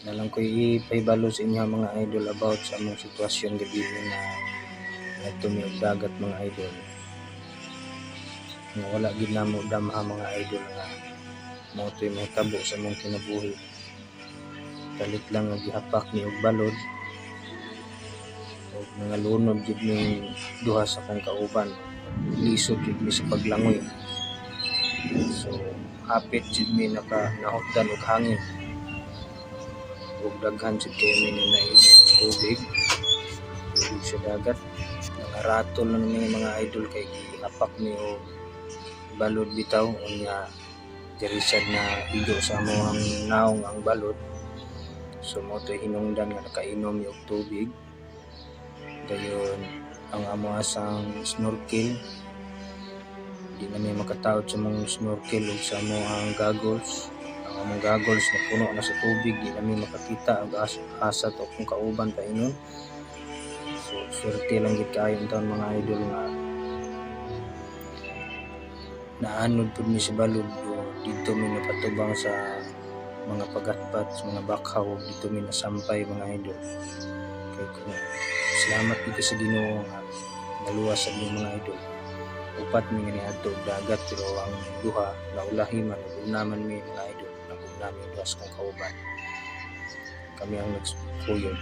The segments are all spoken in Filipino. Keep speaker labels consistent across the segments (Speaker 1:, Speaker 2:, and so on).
Speaker 1: Nalang ko ipahibalo sa inyo mga idol about sa among sitwasyon gabi na tumiog dagat mga idol. Nga wala gid namo damha mga idol nga mao to'y mahitabo sa among kinabuhi. Kalit lang nga gihapak ni og balod ug mga lunod gid ning duha sa akong kauban. Lisod gid mi sa paglangoy. So hapit gid mi nahutdan og hangin. Ug daghan jud kay mi na tubig sa dagat. Nangaratol na ni mga idol kay gihapak mi og balod bitaw unya dirisad na igo sa among naong ang balod. So mo to'y hinungdan nga nakainom mi og tubig. Dayon ang amo asang snorkel di na mi makataod sa mong snorkel ug sa among goggles. Ang among goggles na puno na sa tubig, di na mi makakita ang asa to kung kauban pa inon. So swerte lang gid kaayo taon mga idol nga naanod pud mi sa balod dito mi napatubang sa mga pagatpat sa mga bakhaw dito mi nasampay mga idol. Kay ko salamat dito sa Ginoo nga naluwas sa mga idol. Upat mi nga niadto dagat pero ang duha naulahi man naman mi mga idol. Namin duas kong kauban. Kami ang nagsuyod.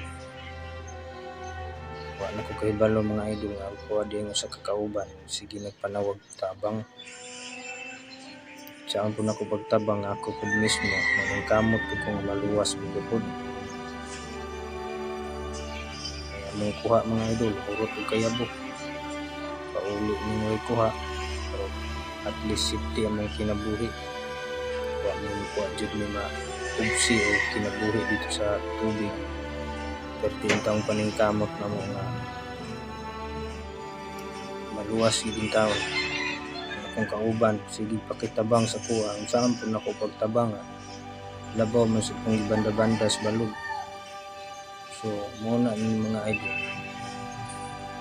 Speaker 1: Wala ko kahibalo mga idol nga kuha din sa kakauban. Sige nagpanawag tabang. Saan po na ko pagtabang ako po mismo. Manangkamot po kong maluwas po po. Kaya mong kuha mga idol. Urot o kayabok. Pauli mo kuha. Pero at least safety ang mga kinabuhi. Kuha mo dyan may maubsi o kinabuhi dito sa tubig. 13 taong paningkamot na mga maluwas din taon. Kung kauban, sige pakitabang sa kuha. Ang saan po na ko pagtabang. Labaw man sa kong banda-banda sa balog. So, muna yung mga idol.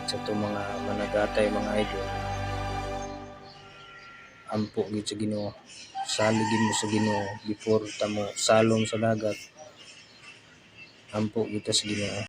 Speaker 1: Sa ito mga managatay mga idol. Ampo gid sa Ginoo. Saligin mo sa Ginoo before tamo salom sa dagat. Ampo kita sa Ginoo.